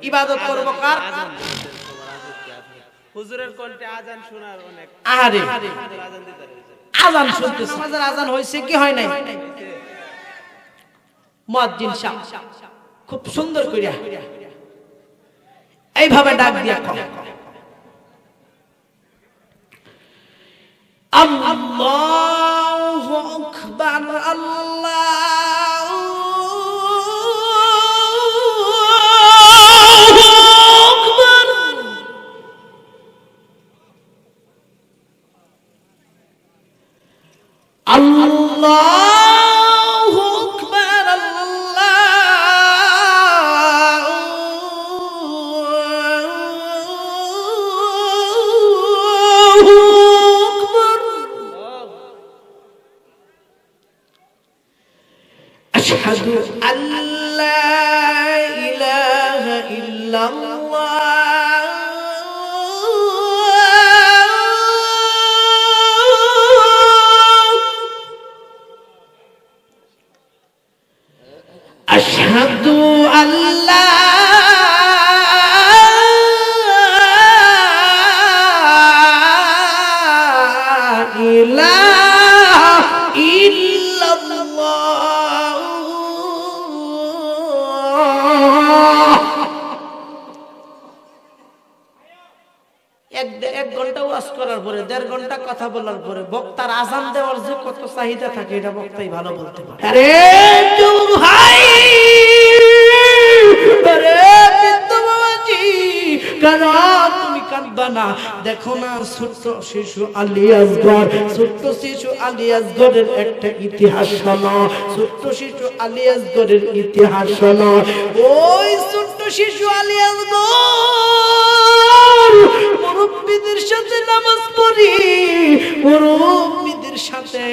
ইবাদত করব কার? হুজুরের কণ্ঠে আজান শোনার অনেক আরে আজান দিতে রয়েছে। আজান শুনতে, নামাজের আজান হইছে কি হয় নাই? মুয়াজ্জিন সাহেব খুব সুন্দর কইরা এইভাবে ডাক দিয়া কয়, আল্লাহু আকবার, আল্লাহু আকবার, আল্লাহু আকবার, আল্লাহু আকবার। আশহাদু আল্লা ইলাহা ইল্লাল্লাহ, আশহাদু আল্লা ইলাহা ইল্লাল্লাহ। এক ঘন্টা ওয়াজ করার পরে, 1.5 ঘন্টা কথা বলার পরে বক্তার আজান দেওয়ার যে কত চাহিদা থাকে এটা বক্তাই ভালো বলতে পারে। আরে যুবক ভাই, আরে বৃদ্ধ বাবাজি, কেন তুমি কাঁদবা না? দেখো না ছোট্ট শিশু আলী আসগর, ছোট্ট শিশু আলী আসগরের একটা ইতিহাস শোনো, ছোট্ট শিশু আলী আসগরের ইতিহাস শোনো। ওই ছোট্ট শিশু আলী আসগর মুরব্বিদের সাথে নামাজ পড়ি, মুরব্বিদের সাথে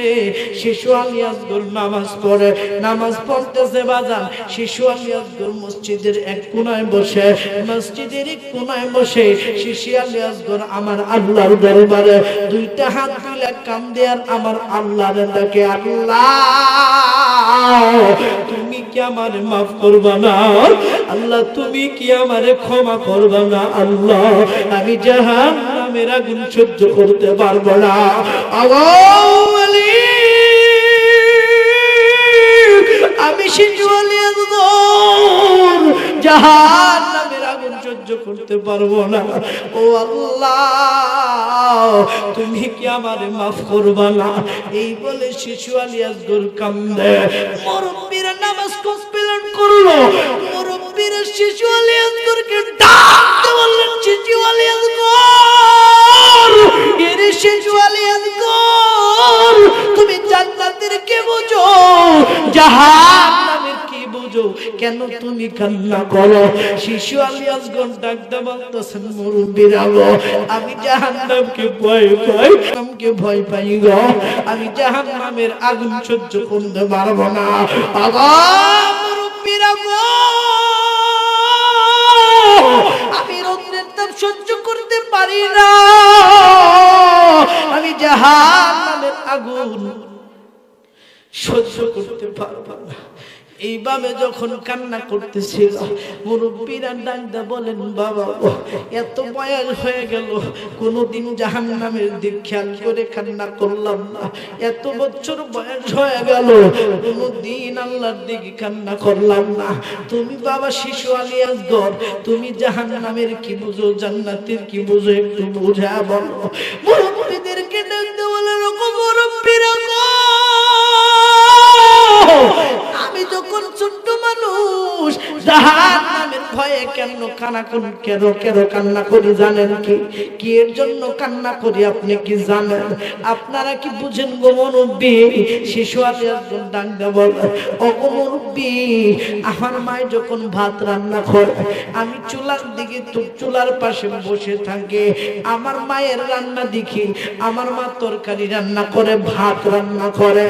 শিশু আলী আসগর নামাজ পড়ে, নামাজ পড়তেছে বাজান। শিশু আলী আসগর মসজিদের এক কোনায় বসে, মসজিদের এক কোনায় বসে শিশু আলী আসগর আমার আল্লাহর দরবারে 2টা হাত তুলে কান্দে আর আমার আল্লাহর ডাকে, আল্লাহ তুমি কি আমারে মাফ করবা না? আল্লাহ তুমি কি আমারে ক্ষমা করবা না? আল্লাহ আমি জাহান্নামের আগুন সহ্য করতে পারবো না। আমি শিশু আলী আসগর জাহান্নামের আগুন সহ্য করতে পারবো না। ও আল্লাহ তুমি কি আমারে মাফ করবা না? এই বলে শিশু আলী আসগর কান্দে। মুরব্বিরা নামাজ কমপ্লিট করলো, মুরব্বিরা শিশু আলী আসগরকে ডাকতে বললেন, শিশু আলী আসগর, এর শিশু আলী আসগর তুমি জান্নাতের কি বুঝো, জাহান্নামের কি বুঝো? কেন তুমি কান্না করো? শিশু আলী আসগর ডাকতে বলতেছেন, মুরব্বিরা গো আমি জাহান্নামকে ভয় পাই, আমাকে ভয় পাই গো, আমি জাহান্নামের আগুন সহ্য করতে পারবো না। আগো মুরব্বিরা গো আমি রৌদ্রের তাপ সহ্য করতে পারি না, আমি জাহান্নামের আগুন সহ্য করতে পারবো না। এইভাবে যখন কান্না করতেছিল মুরব্বিরা ডাকতে বলেন, বাবা এত বয়স হয়ে গেল কোনোদিন জাহান্নামের দিক খেয়াল করে কান্না করলাম না, এত বছর বয়স হয়ে গেল কোনোদিন আল্লাহর দিকে কান্না করলাম না। তুমি বাবা শিশু আলী আসগর তুমি জাহান্নামের কি বুঝো, জান্নাতের কি বুঝো, একটু বুঝা বলো। মুরব্বিদেরকে ডাকতে বলেন, মুরব্বিরা গো আমি যখন ছোট্ট মানুষ জাহান্নামের ভয়ে কেন কান্না করি জানেন কি? কি এর জন্য কান্না করি আপনি কি জানেন? আপনারা কি বুঝেন গো মুরব্বি? শিশু আলী আসগর ডাকতে বলে, ও গো মুরব্বি, আমার মা যখন ভাত রান্না করে আমি চুলার দিকে চুলার পাশে বসে থাকি, আমার মায়ের রান্না দেখি, আমার মা তরকারি রান্না করে, ভাত রান্না করে।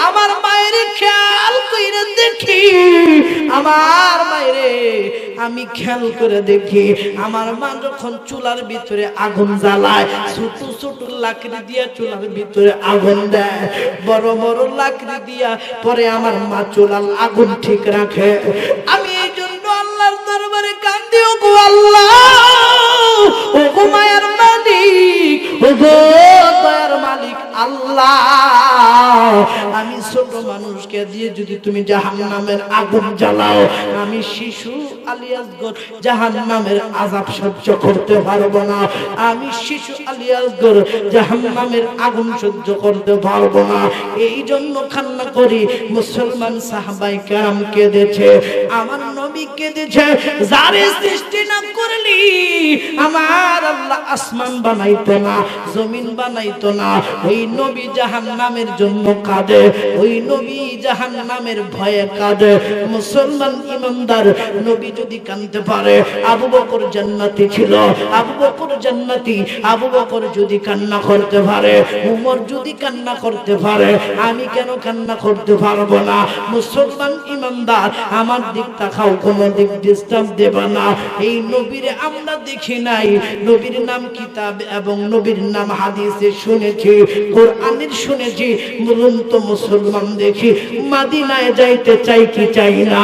আমার মায়ের খেয়াল কইরা দেখি, আমার মায়ের আমি খেয়াল করে দেখি আমার মা যখন চুলার ভিতরে আগুন জ্বালায় ছোট ছোট লাকড়ি দিয়া চুলার ভিতরে আগুন দেয়, বড় বড় লাকড়ি দিয়া পরে আমার মা চুলার আগুন ঠিক রাখে। আমি এই জন্য আল্লাহর দরবারে কান্দি, ও গো আল্লাহ, ও গো মায়ার মালিক, ও গো দয়ার মালিক আল্লাহ, আমি ছোট মানুষকে দিয়ে যদি তুমি জাহান্নামের আগুন জ্বালাও, আমি শিশু আলী আসগর জাহান্নামের আযাব সহ্য করতে পারবো না, আমি শিশু আলী আসগর জাহান্নামের আগুন সহ্য করতে পারবো না। এই জন্য কান্না করি। মুসলমান সাহাবায়ে কেরাম কেঁদেছে, আমার নবী কেঁদেছে, যারে সৃষ্টি না করলি আমার আল্লাহ আসমান বানাইতো না, জমিন বানাইতো না। ওই নবী জাহান্নামের জন্য কাঁদে, ওই নবী জাহান্নামের ভয়ে কাঁদে। মুসলমান ইমানদার নবী যদি কাঁদতে পারে, আবু বকর জান্নাতি ছিল, আবু বকর জান্নাতি, আবু বকর যদি কান্না করতে পারে, উমর যদি কান্না করতে পারে, আমি কেন কান্না করতে পারবো না? মুসলমান ইমানদার আমার দিক তাকাও, কোনো দিক ডিস্টার্ব দেবা না। এই নবীরে আমরা দেখি নাই, নবীর নাম কিতাব এবং নবীর নাম হাদিসে শুনেছি, কোরআনের শুনেছি, বলুন তো মুসলমান দেখি মদিনায় যাইতে চাই কি চাই না?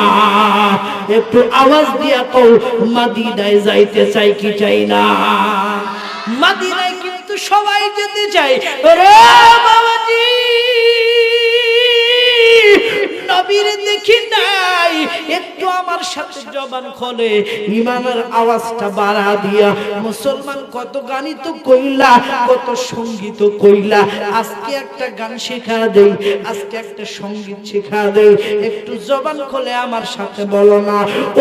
একটু আওয়াজ দিয়া কও, মদিনায় যাইতে চাই কি চাই না? মদিনায় কিন্তু সবাই যেতে চায়। ওরে বাবাজি, নবীর দেখি নাই, একটু আমার সাথে জবান খোলে ইমানের আওয়াজটা বাড়া দিয়া। মুসলমান কত গানই তো কইলা, কত সঙ্গীত কইলা, আজকে একটা গান শেখা দেই, আজকে একটা সঙ্গীত শেখা দেই, একটু জবান খোলে আমার সাথে বলো না।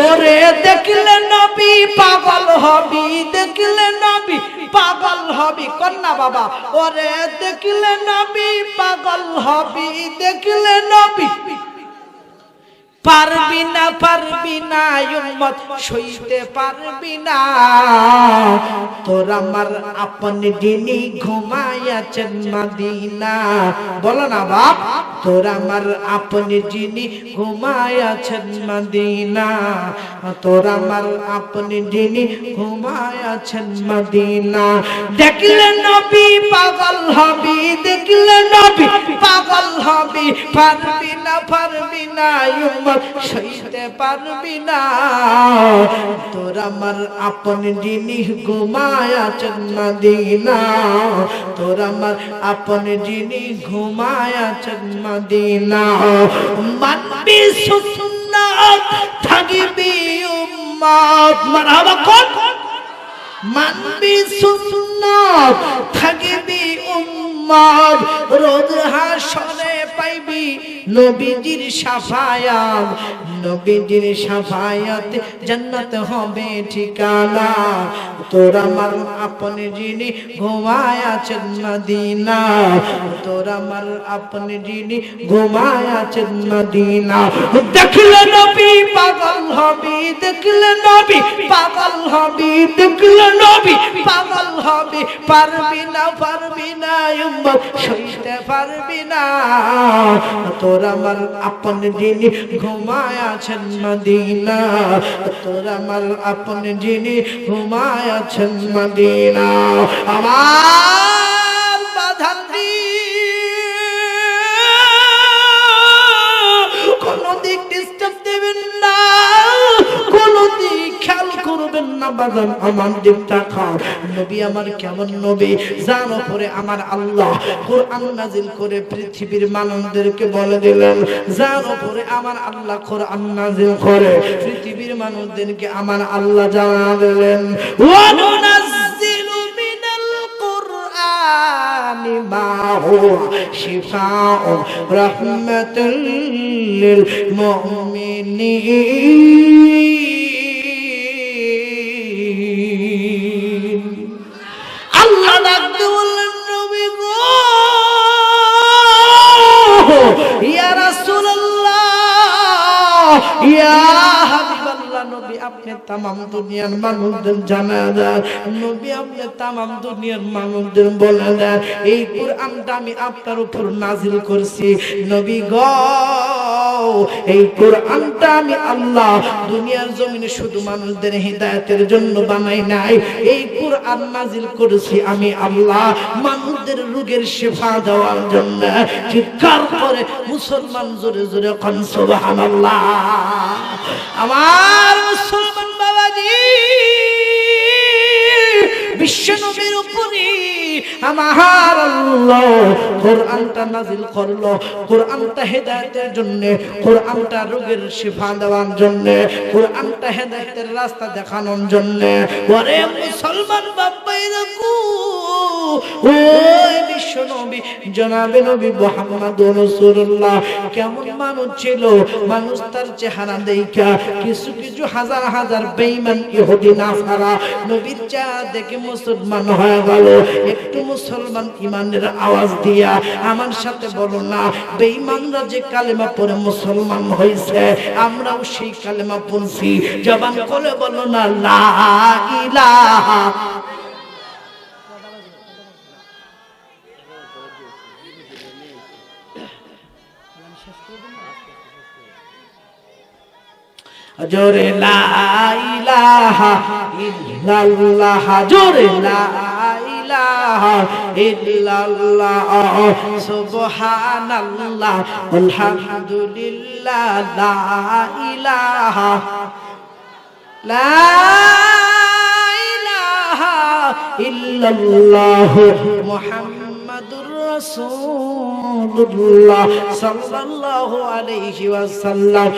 ওরে দেখলে নবী পাগল হবি, দেখলে নবী পাগল হবি, কন্যা বাবা। ওরে দেখলে নবী পাগল হবি, দেখলে নবী পারবি না, পারবি না, উম্মত সইতে পারবি না। তোর আমার আপনি যিনি ঘুমাইয়াছেন মদিনা, বলো না বাপ, তোর আমার আপনি যিনি ঘুমাইয়াছেন মদিনা, তোর আমার আপনি যিনি ঘুমাইয়াছেন মদিনা। দেখলে নবী পাগল হবি, দেখলে নবী পাগল হবি, পারবি না, পারবি না, উম্মত সইতে পারবি না। তোর আমার আপন যিনি ঘুমায়াছেন মদিনা, তোর আমার আপন যিনি ঘুমায়াছেন মদিনা। মানবি সুন্নাত থাকবি উম্মত, মারহাবা কোন? মানবি সুন্নাত থাকবি উম্মত, রোজ হাসরে পাইবি নবীজির শাফায়াত, নবীজির শাফায়াত জান্নাত হবে ঠিকানা। তোর আমার আপন যিনি ঘুমায়াছেন মদিনা, তোর আমার আপন যিনি ঘুমায়াছেন মদিনা। দেখলে নবী পাগল হবি, দেখলে নবী পাগল হবি, দেখলে নবী পাগল হবি, পারবি না, পারবি না, উম্মত সইতে পারবি না। তোর আমার আপন যিনি ঘুমায়াছেন মদিনা, তোর আমার আপন যিনি ঘুমায়াছেন মদিনা। আমার বাধান কোন দিক ডিস্টার্ব দেবেন না, কোন দিক খেয়াল করবেন না বাজান, আমার দিক তাকাও। নবী আমার কেমন নবী, যার উপরে আমার আল্লাহ কোরআন নাজিল করে পৃথিবীর মানুষদেরকে বলে দিলেন, যার উপরে আমার আল্লাহ কোরআন নাজিল করে পৃথিবীর মানুষদেরকে আমার আল্লাহ জানা দিলেন। ওয়া নুনাজ্জিলু মিনাল কুরআনি মা হুয়া শিফাউ রাহমাতুল লিল মুমিনিন। আল্লাহ ডাকতে বললেন, নবী গো, ইয়া রাসূলুল্লাহ, ইয়া হাবিবাল্লাহ, নবী আপনি तमाम দুনিয়ার মানুষদের জানা দেন, নবী আপনি तमाम দুনিয়ার মানুষদের বলে দেন, এই কুরআনটা আমি আপনার উপর নাজিল করছি। নবী গো, এই কোরআনটা আমি আল্লাহ দুনিয়ার জমিনে শুধু মানুষদের হিদায়াতের জন্য বানাই নাই, এই কোরআন নাজিল করেছি আমি আল্লাহ মানুষদের রোগের শিফা দেওয়ার জন্য। চিৎকার করে মুসলমান জোরে জোরে কোন সুবহানাল্লাহ। আমার মুসলমান বাবাজি, বিশ্ব নবীর উপরে আমার আল্লাহ কোরআনটা নাজিল করলো, কোরআনটা হেদায়েতের জন্য, কোরআনটা রোগের শিফা দেওয়ার জন্য, কোরআনটা হেদায়েতের রাস্তা দেখানোর জন্য। ওরে মুসলমান বাবাইরা কো, ওই বিশ্ব নবী জনাবে নবী মুহাম্মদুর রাসূলুল্লাহ কেমন মানুষ ছিল, মানুষ তার চেহারা দেখা কিছু কিছু হাজার হাজার বেঈমান ইহুদি নাসারা নবীর চেহারা দেখে মুসলমান হয়ে গেল। একটু মুসলমান ইমানের আওয়াজ দিয়া আমার সাথে বলো না, বেঈমানরা যে কালেমা পড়ে মুসলমান হয়েছে, আমরাও সেই কালেমা পড়ছি। জবান খুলে বলো না লা ইলাহা। জোরে লা ইলাহা ইল্লাল্লাহ, জোরে লা ইলাহা ইল্লাল্লাহ, সুবহানাল্লাহ আলহামদুলিল্লাহ, লা ইলাহা ইল্লাল্লাহ মুহাম্মাদুর রাসূলুল্লাহ সাল্লাল্লাহু আলাইহি ওয়াসাল্লাম।